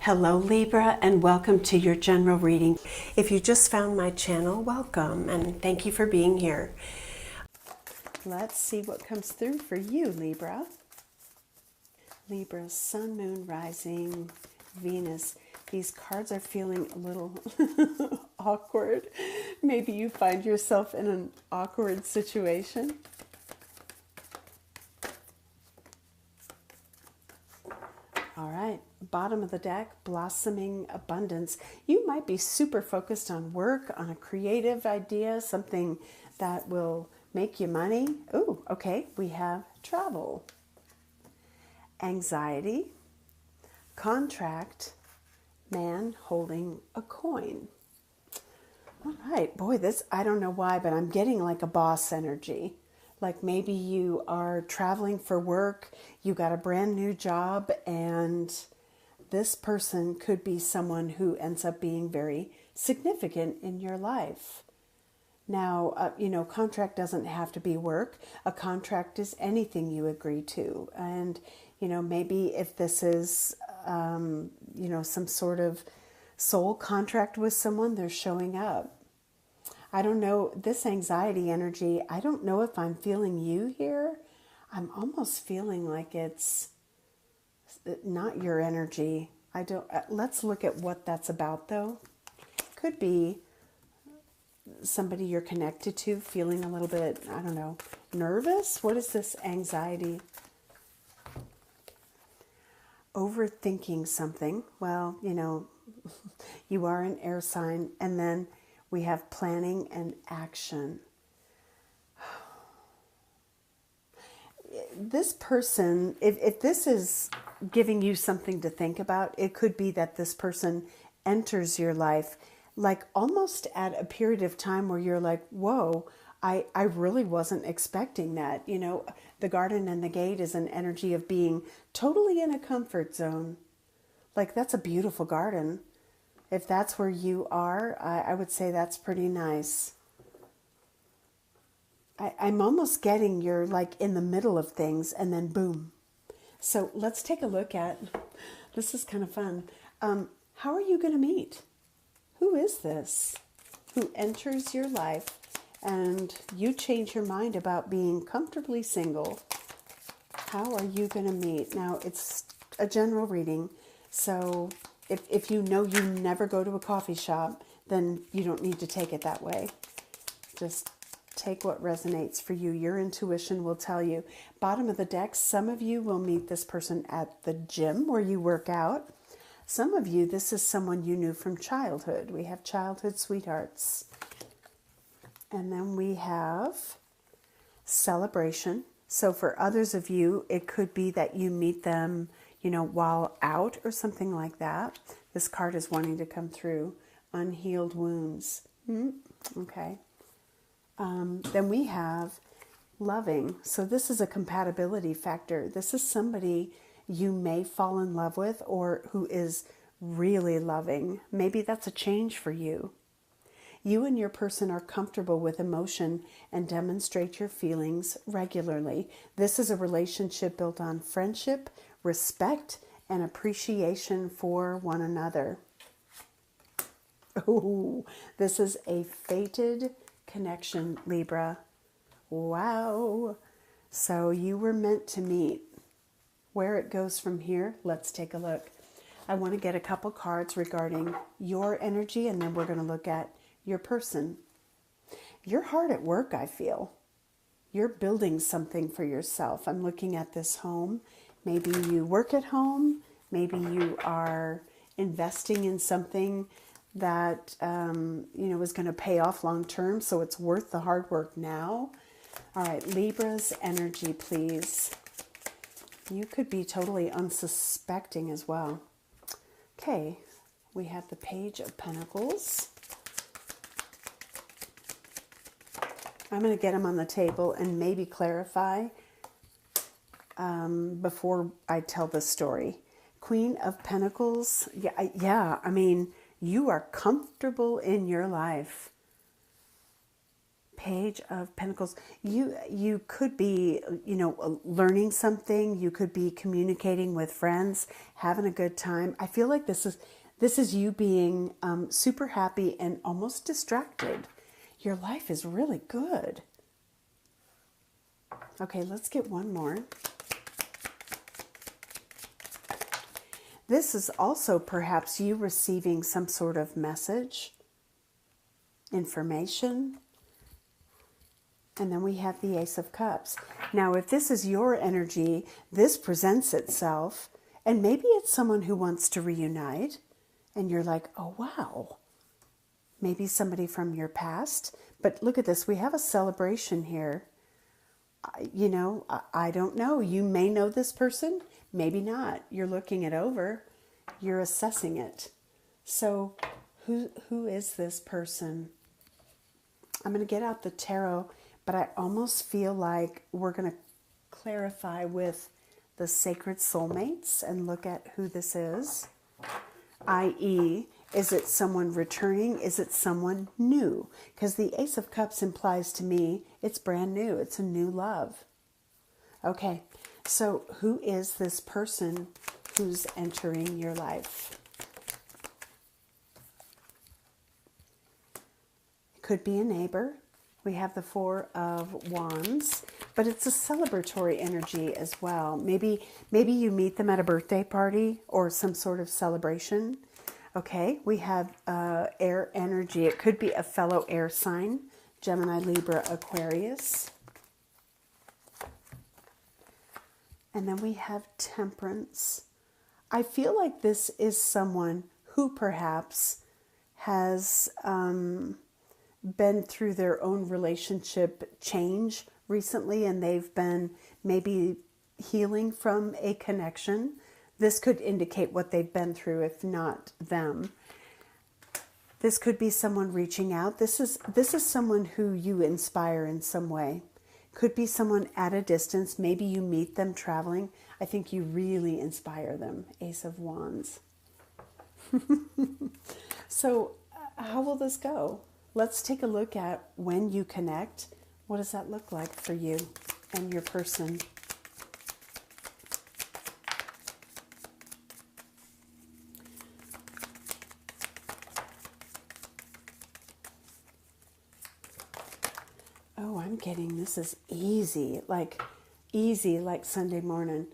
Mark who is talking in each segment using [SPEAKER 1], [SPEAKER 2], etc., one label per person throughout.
[SPEAKER 1] Hello Libra, and welcome to your general reading. If you just found my channel, welcome and thank you for being here. Let's see what comes through for you, Libra. Libra, Sun, Moon, Rising, Venus. These cards are feeling a little awkward. Maybe you find yourself in an awkward situation. All right, bottom of the deck, blossoming abundance. You might be super focused on work, on a creative idea, something that will make you money. Oh, okay, we have travel, anxiety, contract, man holding a coin. All right, boy, this, I don't know why, but I'm getting like a boss energy. Like maybe you are traveling for work, you got a brand new job, and this person could be someone who ends up being very significant in your life. Now, contract doesn't have to be work. A contract is anything you agree to. And, maybe if this is, some sort of soul contract with someone, they're showing up. I don't know, this anxiety energy, I don't know if I'm feeling you here. I'm almost feeling like it's not your energy. Let's look at what that's about though. Could be somebody you're connected to feeling a little bit, I don't know, nervous. What is this anxiety? Overthinking something. Well, you are an air sign, and then we have planning and action. This person, if this is giving you something to think about, it could be that this person enters your life like almost at a period of time where you're like, whoa, I really wasn't expecting that. The garden and the gate is an energy of being totally in a comfort zone. Like that's a beautiful garden. If that's where you are, I would say that's pretty nice. I'm almost getting you're like in the middle of things and then boom. So let's take a look at, this is kind of fun. How are you going to meet? Who is this who enters your life and you change your mind about being comfortably single? How are you going to meet? Now it's a general reading, so if you know you never go to a coffee shop, then you don't need to take it that way. Just take what resonates for you. Your intuition will tell you. Bottom of the deck, some of you will meet this person at the gym where you work out. Some of you, this is someone you knew from childhood. We have childhood sweethearts. And then we have celebration. So for others of you, it could be that you meet them while out or something like that. This card is wanting to come through. Unhealed wounds. Okay. Then we have loving. So this is a compatibility factor. This is somebody you may fall in love with or who is really loving. Maybe that's a change for you. You and your person are comfortable with emotion and demonstrate your feelings regularly. This is a relationship built on friendship, respect, and appreciation for one another. Oh, this is a fated connection, Libra. Wow. So you were meant to meet. Where it goes from here, let's take a look. I want to get a couple cards regarding your energy, and then we're going to look at your person. You're hard at work, I feel. You're building something for yourself. I'm looking at this home. Maybe you work at home. Maybe you are investing in something that is going to pay off long term, so it's worth the hard work now. All right, Libra's energy, please. You could be totally unsuspecting as well. Okay, we have the Page of Pentacles. I'm going to get them on the table and maybe clarify before I tell the story. Queen of Pentacles. Yeah, I mean, you are comfortable in your life. Page of Pentacles. You could be, learning something. You could be communicating with friends, having a good time. I feel like this is you being super happy and almost distracted. Your life is really good. Okay, let's get one more. This is also perhaps you receiving some sort of message, information. And then we have the Ace of Cups. Now, if this is your energy, this presents itself. And maybe it's someone who wants to reunite. And you're like, oh, wow. Maybe somebody from your past. But look at this. We have a celebration here. I don't know. You may know this person. Maybe not. You're looking it over. You're assessing it. So who is this person? I'm going to get out the tarot, but I almost feel like we're going to clarify with the sacred soulmates and look at who this is. I.e., is it someone returning? Is it someone new? Because the Ace of Cups implies to me it's brand new. It's a new love. Okay, so who is this person who's entering your life? It could be a neighbor. We have the Four of Wands, but it's a celebratory energy as well. Maybe you meet them at a birthday party or some sort of celebration. Okay, we have air energy. It could be a fellow air sign, Gemini, Libra, Aquarius. And then we have Temperance. I feel like this is someone who perhaps has been through their own relationship change recently, and they've been maybe healing from a connection. This could indicate what they've been through, if not them. This could be someone reaching out. This is someone who you inspire in some way. Could be someone at a distance. Maybe you meet them traveling. I think you really inspire them. Ace of Wands. So how will this go? Let's take a look at when you connect. What does that look like for you and your person? Oh, I'm getting this is easy like Sunday morning.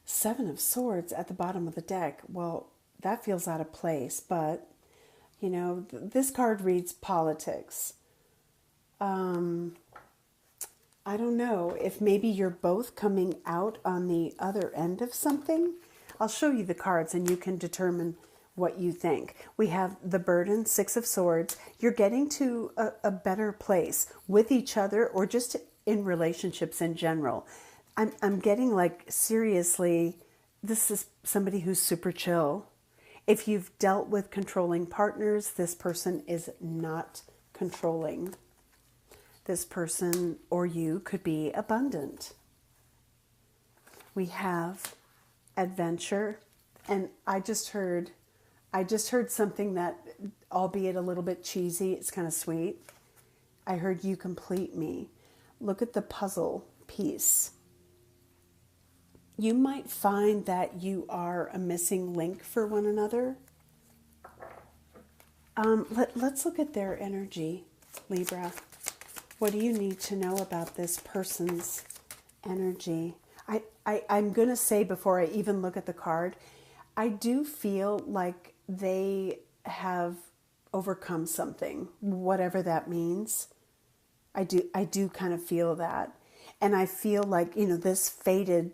[SPEAKER 1] Seven of Swords at the bottom of the deck. Well, that feels out of place, but this card reads politics. I don't know if maybe you're both coming out on the other end of something. I'll show you the cards and you can determine what you think. We have the burden, Six of Swords. You're getting to a better place with each other or just in relationships in general. I'm getting like, seriously, this is somebody who's super chill. If you've dealt with controlling partners, this person is not controlling. This person or you could be abundant. We have adventure, and I just heard something that, albeit a little bit cheesy, it's kind of sweet. I heard you complete me. Look at the puzzle piece. You might find that you are a missing link for one another. Let's look at their energy, Libra. What do you need to know about this person's energy? I'm going to say before I even look at the card, I do feel like they have overcome something, whatever that means. I do kind of feel that. And I feel like, this faded,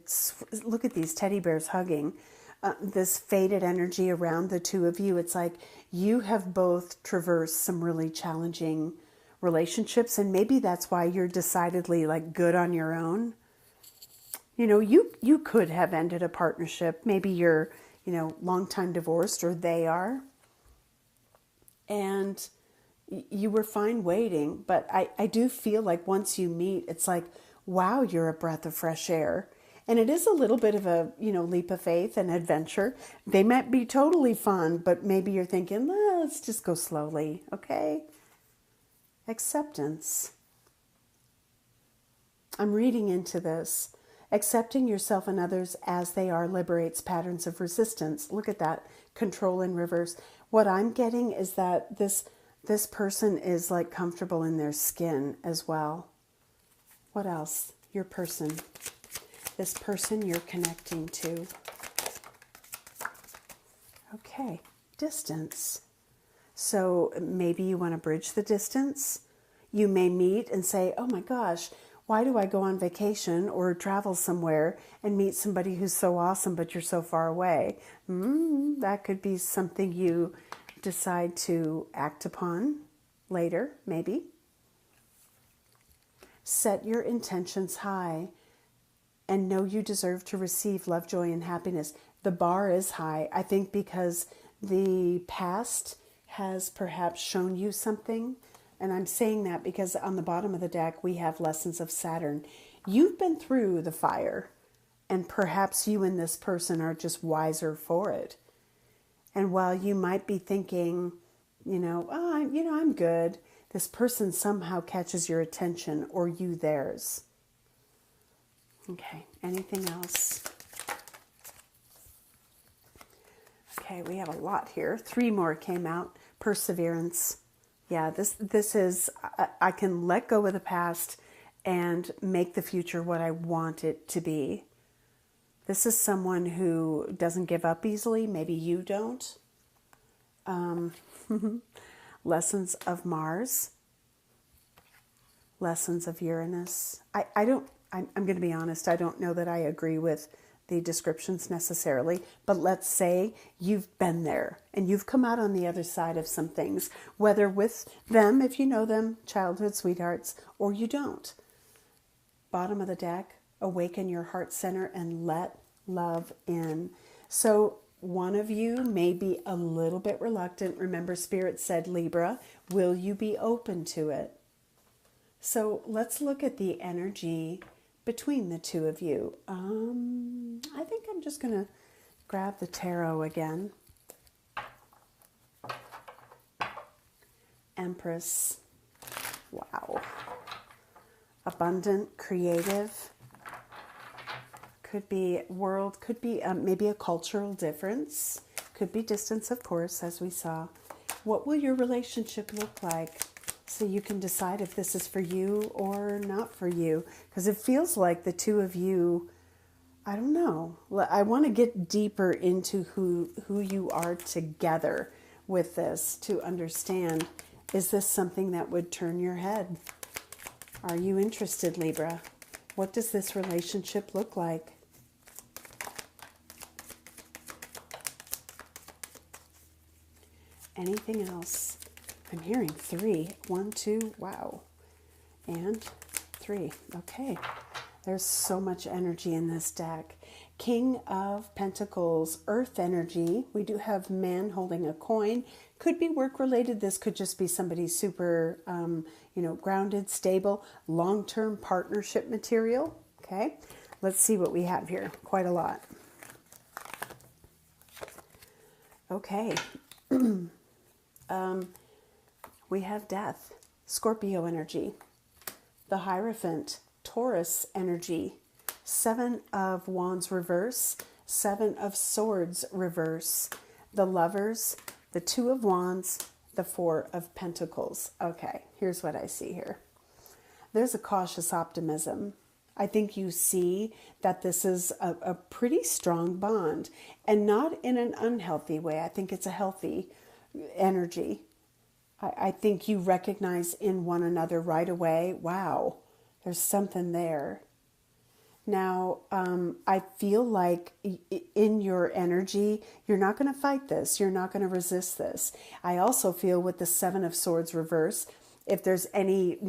[SPEAKER 1] look at these teddy bears hugging, this faded energy around the two of you. It's like you have both traversed some really challenging relationships, and maybe that's why you're decidedly like good on your own. You could have ended a partnership. Maybe you're, long time divorced, or they are. And you were fine waiting. But I do feel like once you meet, it's like, wow, you're a breath of fresh air. And it is a little bit of a, leap of faith and adventure. They might be totally fun, but maybe you're thinking, let's just go slowly, okay? Acceptance. I'm reading into this. Accepting yourself and others as they are liberates patterns of resistance. Look at that. Control in reverse. What I'm getting is that this person is like comfortable in their skin as well. What else? Your person. This person you're connecting to. Okay. Distance. So maybe you want to bridge the distance. You may meet and say, oh my gosh, why do I go on vacation or travel somewhere and meet somebody who's so awesome, but you're so far away? That could be something you decide to act upon later, maybe. Set your intentions high and know you deserve to receive love, joy, and happiness. The bar is high, I think, because the past has perhaps shown you something. And I'm saying that because on the bottom of the deck, we have lessons of Saturn. You've been through the fire, and perhaps you and this person are just wiser for it. And while you might be thinking, I'm good, this person somehow catches your attention or you theirs. Okay, anything else? Okay, we have a lot here. 3 more came out. Perseverance. Yeah, this is, I can let go of the past and make the future what I want it to be. This is someone who doesn't give up easily. Maybe you don't. Lessons of Mars. Lessons of Uranus. I'm going to be honest, I don't know that I agree with the descriptions necessarily, but let's say you've been there and you've come out on the other side of some things, whether with them, if you know them, childhood sweethearts, or you don't. Bottom of the deck, awaken your heart center and let love in. So one of you may be a little bit reluctant. Remember, Spirit said Libra. Will you be open to it? So let's look at the energy between the two of you. I think I'm just going to grab the tarot again. Empress. Wow. Abundant, creative. Could be world, could be maybe a cultural difference. Could be distance, of course, as we saw. What will your relationship look like? So you can decide if this is for you or not for you. Because it feels like the two of you, I don't know. I want to get deeper into who you are together with this to understand, is this something that would turn your head? Are you interested, Libra? What does this relationship look like? Anything else? I'm hearing 3. 1, 2, wow. And 3. Okay. There's so much energy in this deck. King of Pentacles, Earth energy. We do have man holding a coin. Could be work-related. This could just be somebody super, grounded, stable, long-term partnership material. Okay. Let's see what we have here. Quite a lot. Okay. We have Death, Scorpio energy, the Hierophant, Taurus energy, 7 of Wands reverse, 7 of Swords reverse, the Lovers, the 2 of Wands, the 4 of Pentacles. Okay, here's what I see here. There's a cautious optimism. I think you see that this is a pretty strong bond, and not in an unhealthy way. I think it's a healthy energy. I think you recognize in one another right away, wow, there's something there. Now, I feel like in your energy, you're not going to fight this. You're not going to resist this. I also feel with the 7 of Swords reverse, if there's any,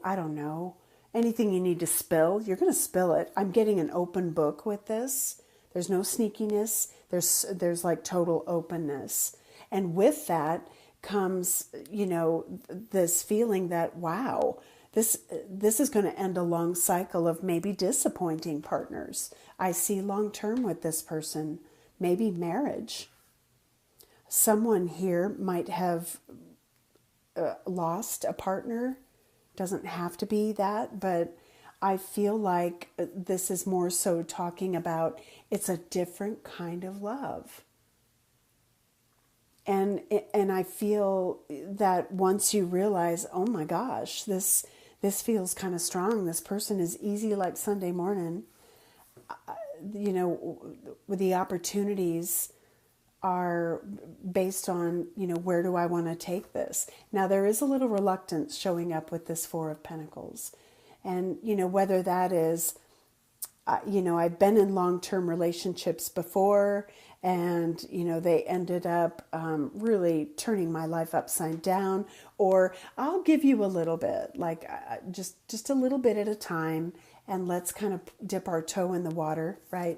[SPEAKER 1] I don't know, anything you need to spill, you're going to spill it. I'm getting an open book with this. There's no sneakiness. There's like total openness. And with that comes, this feeling that, wow, this is going to end a long cycle of maybe disappointing partners. I see long term with this person, maybe marriage. Someone here might have lost a partner. Doesn't have to be that, but I feel like this is more so talking about it's a different kind of love. And I feel that once you realize, oh my gosh, this feels kind of strong. This person is easy like Sunday morning. You know, the opportunities are based on, you know, where do I want to take this? Now, there is a little reluctance showing up with this Four of Pentacles. And, you know, whether that is, you know, I've been in long-term relationships before, and, you know, they ended up really turning my life upside down, or I'll give you a little bit, like just a little bit at a time, and let's kind of dip our toe in the water, right?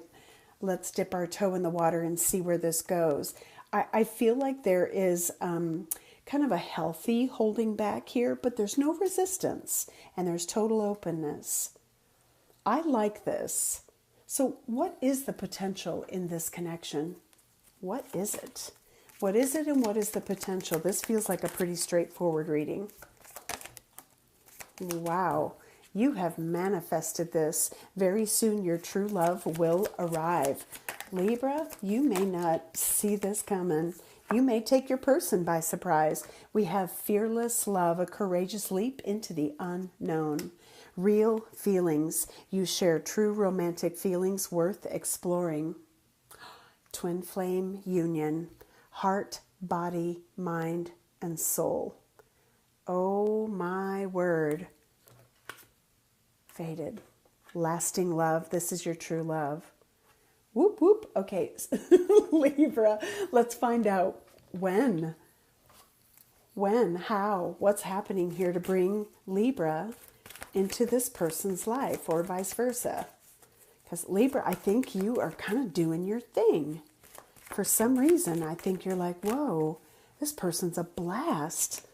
[SPEAKER 1] Let's dip our toe in the water and see where this goes. I feel like there is kind of a healthy holding back here, but there's no resistance, and there's total openness. I like this. So what is the potential in this connection? What is it? What is it and what is the potential? This feels like a pretty straightforward reading. Wow. You have manifested this. Very soon your true love will arrive. Libra, you may not see this coming. You may take your person by surprise. We have fearless love, a courageous leap into the unknown. Real feelings. You share true romantic feelings worth exploring. Twin flame union. Heart, body, mind, and soul. Oh my word. Faded. Lasting love. This is your true love. Whoop, whoop. Okay, Libra, let's find out when. When, how, what's happening here to bring Libra into this person's life, or vice versa. Because Libra, I think you are kind of doing your thing. For some reason, I think you're like, whoa, this person's a blast.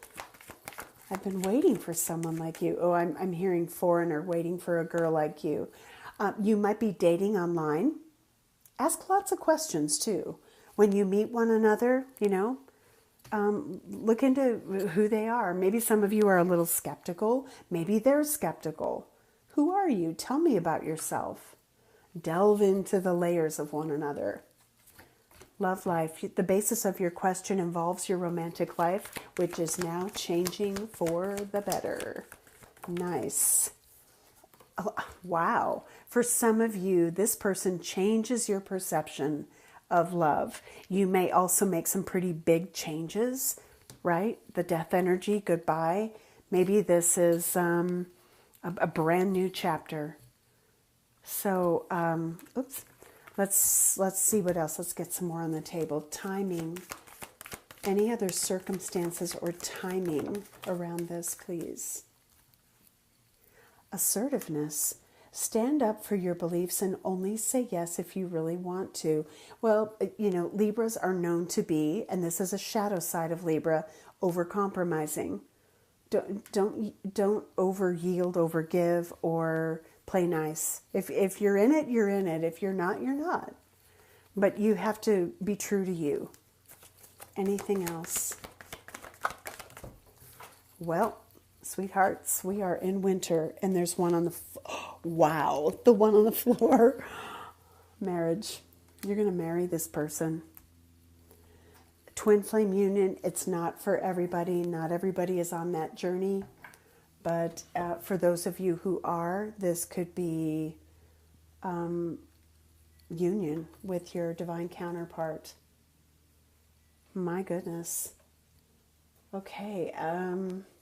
[SPEAKER 1] I've been waiting for someone like you. Oh, I'm hearing foreigner, waiting for a girl like you. You might be dating online. Ask lots of questions too. When you meet one another, you know, look into who they are. Maybe some of you are a little skeptical. Maybe they're skeptical. Who are you? Tell me about yourself. Delve into the layers of one another. Love life. The basis of your question involves your romantic life, which is now changing for the better. Nice. Oh, wow. For some of you, this person changes your perception of love. You may also make some pretty big changes, right? The death energy, goodbye. Maybe this is a brand new chapter. So, oops. Let's see what else. Let's get some more on the table. Timing. Any other circumstances or timing around this, please? Assertiveness. Stand up for your beliefs and only say yes if you really want to. Well, you know, Libras are known to be, and this is a shadow side of Libra, over-compromising. Don't over-yield, over-give, or play nice. If you're in it, you're in it. If you're not, you're not. But you have to be true to you. Anything else? Well, sweethearts, we are in winter, and there's one on the... wow, the one on the floor. Marriage. You're going to marry this person. Twin flame union, it's not for everybody. Not everybody is on that journey. But for those of you who are, this could be union with your divine counterpart. My goodness. Okay,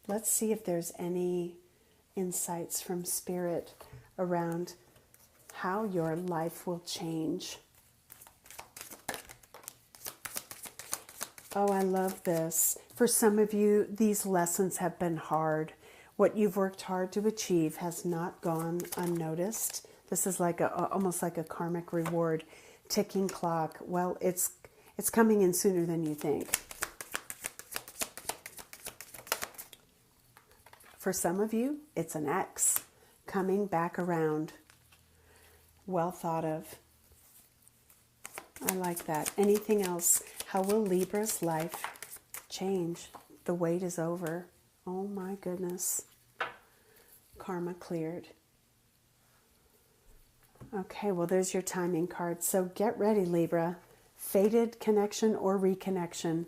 [SPEAKER 1] let's see if there's any insights from Spirit around how your life will change. Oh, I love this. For some of you, these lessons have been hard. What you've worked hard to achieve has not gone unnoticed. This is like almost like a karmic reward, ticking clock. Well, it's coming in sooner than you think. For some of you, it's an ex coming back around. Well thought of. I like that. Anything else? How will Libra's life change? The wait is over. Oh my goodness. Karma cleared. Okay, well, there's your timing card. So get ready, Libra. Fated connection or reconnection,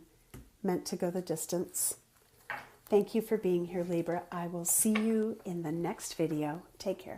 [SPEAKER 1] meant to go the distance. Thank you for being here, Libra. I will see you in the next video. Take care.